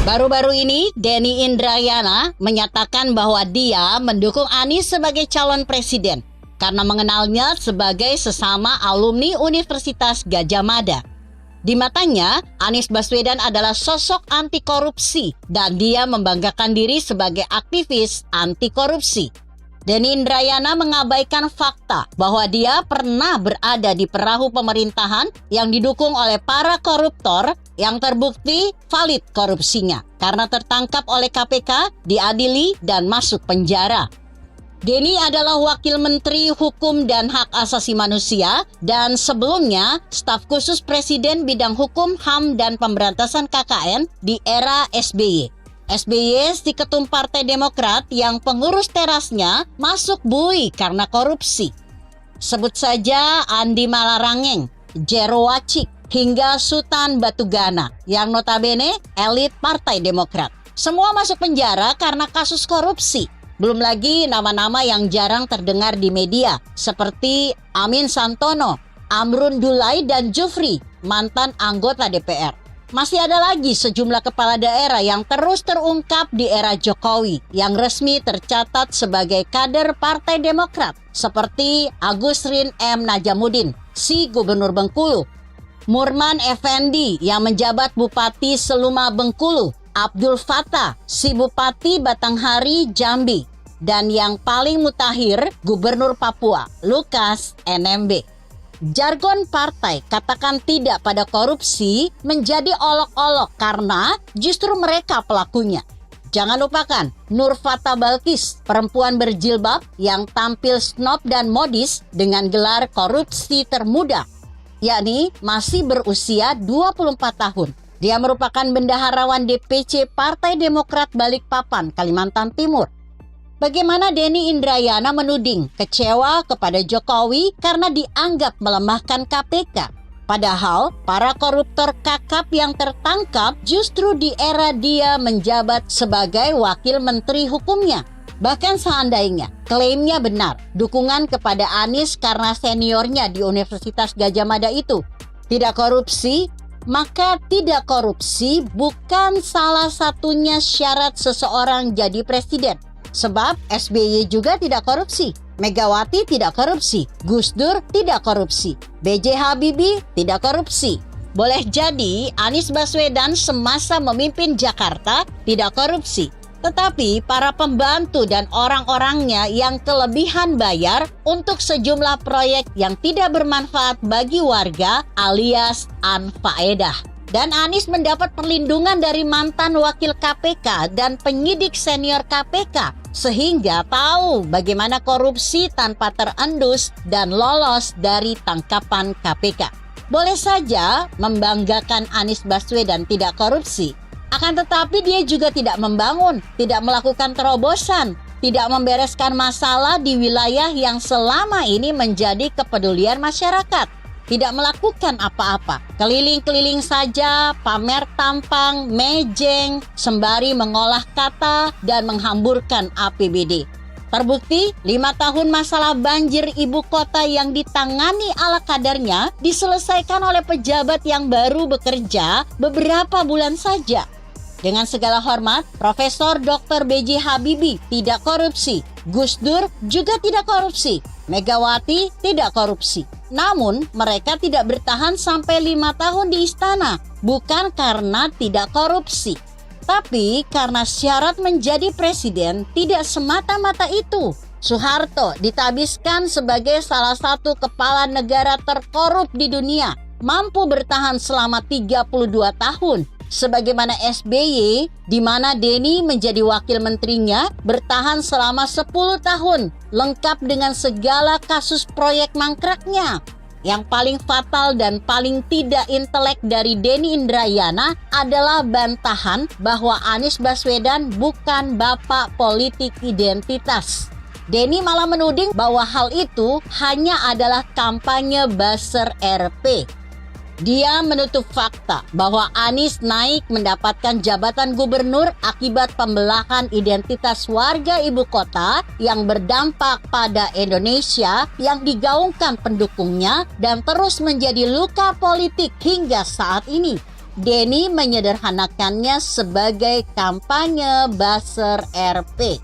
Baru-baru ini, Denny Indrayana menyatakan bahwa dia mendukung Anies sebagai calon presiden karena mengenalnya sebagai sesama alumni Universitas Gadjah Mada. Di matanya, Anies Baswedan adalah sosok anti korupsi dan dia membanggakan diri sebagai aktivis anti korupsi. Denny Indrayana mengabaikan fakta bahwa dia pernah berada di perahu pemerintahan yang didukung oleh para koruptor yang terbukti valid korupsinya karena tertangkap oleh KPK, diadili, dan masuk penjara. Denny adalah Wakil Menteri Hukum dan Hak Asasi Manusia dan sebelumnya staf khusus Presiden bidang Hukum, HAM, dan Pemberantasan KKN di era SBY. SBY si ketum Partai Demokrat yang pengurus terasnya masuk bui karena korupsi. Sebut saja Andi Malarangeng, Jero Wacik, hingga Sultan Batugana yang notabene elit Partai Demokrat. Semua masuk penjara karena kasus korupsi. Belum lagi nama-nama yang jarang terdengar di media seperti Amin Santono, Amrun Dulai, dan Jufri, mantan anggota DPR. Masih ada lagi sejumlah kepala daerah yang terus terungkap di era Jokowi yang resmi tercatat sebagai kader Partai Demokrat seperti Agus Rin M. Najamuddin, si Gubernur Bengkulu, Murman Effendi yang menjabat Bupati Seluma Bengkulu, Abdul Fattah, si Bupati Batanghari Jambi, dan yang paling mutakhir Gubernur Papua, Lukas NMB. Jargon partai katakan tidak pada korupsi menjadi olok-olok karena justru mereka pelakunya. Jangan lupakan Nur Fatah Balkis, perempuan berjilbab yang tampil snob dan modis dengan gelar korupsi termuda, yakni masih berusia 24 tahun. Dia merupakan bendaharawan DPC Partai Demokrat Balikpapan, Kalimantan Timur. Bagaimana Denny Indrayana menuding kecewa kepada Jokowi karena dianggap melemahkan KPK. Padahal para koruptor kakap yang tertangkap justru di era dia menjabat sebagai wakil menteri hukumnya. Bahkan seandainya klaimnya benar, dukungan kepada Anies karena seniornya di Universitas Gadjah Mada itu tidak korupsi, maka tidak korupsi bukan salah satunya syarat seseorang jadi presiden. Sebab SBY juga tidak korupsi, Megawati tidak korupsi, Gus Dur tidak korupsi, B.J. Habibie tidak korupsi. Boleh jadi Anies Baswedan semasa memimpin Jakarta tidak korupsi. Tetapi para pembantu dan orang-orangnya yang kelebihan bayar untuk sejumlah proyek yang tidak bermanfaat bagi warga alias anfaedah. Dan Anies mendapat perlindungan dari mantan wakil KPK dan penyidik senior KPK sehingga tahu bagaimana korupsi tanpa terendus dan lolos dari tangkapan KPK. Boleh saja membanggakan Anies Baswedan tidak korupsi, akan tetapi dia juga tidak membangun, tidak melakukan terobosan, tidak membereskan masalah di wilayah yang selama ini menjadi kepedulian masyarakat. Tidak melakukan apa-apa, keliling-keliling saja, pamer tampang, mejeng, sembari mengolah kata dan menghamburkan APBD. Terbukti 5 tahun masalah banjir ibu kota yang ditangani ala kadarnya diselesaikan oleh pejabat yang baru bekerja beberapa bulan saja. Dengan segala hormat, Profesor Dr. B.J. Habibie tidak korupsi, Gus Dur juga tidak korupsi, Megawati tidak korupsi. Namun mereka tidak bertahan sampai 5 tahun di istana, bukan karena tidak korupsi, tapi karena syarat menjadi presiden tidak semata-mata itu. Soeharto ditabiskan sebagai salah satu kepala negara terkorup di dunia, mampu bertahan selama 32 tahun. Sebagaimana SBY, di mana Denny menjadi wakil menterinya, bertahan selama 10 tahun, lengkap dengan segala kasus proyek mangkraknya. Yang paling fatal dan paling tidak intelek dari Denny Indrayana adalah bantahan bahwa Anies Baswedan bukan bapak politik identitas. Denny malah menuding bahwa hal itu hanya adalah kampanye buzzer RP. Dia menutup fakta bahwa Anies naik mendapatkan jabatan gubernur akibat pembelahan identitas warga ibu kota yang berdampak pada Indonesia yang digaungkan pendukungnya dan terus menjadi luka politik hingga saat ini. Denny menyederhanakannya sebagai kampanye buzzer RP.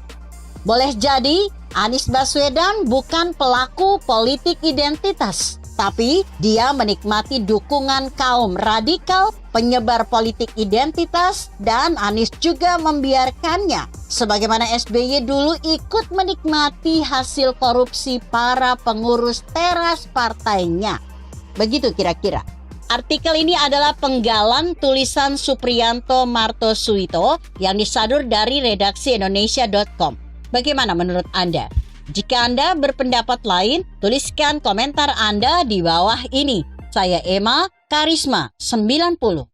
Boleh jadi Anies Baswedan bukan pelaku politik identitas, tapi dia menikmati dukungan kaum radikal, penyebar politik identitas, dan Anies juga membiarkannya. Sebagaimana SBY dulu ikut menikmati hasil korupsi para pengurus teras partainya. Begitu kira-kira. Artikel ini adalah penggalan tulisan Supriyanto Martosuito yang disadur dari redaksi Indonesia.com. Bagaimana menurut Anda? Jika Anda berpendapat lain, tuliskan komentar Anda di bawah ini. Saya Emma Karisma 90.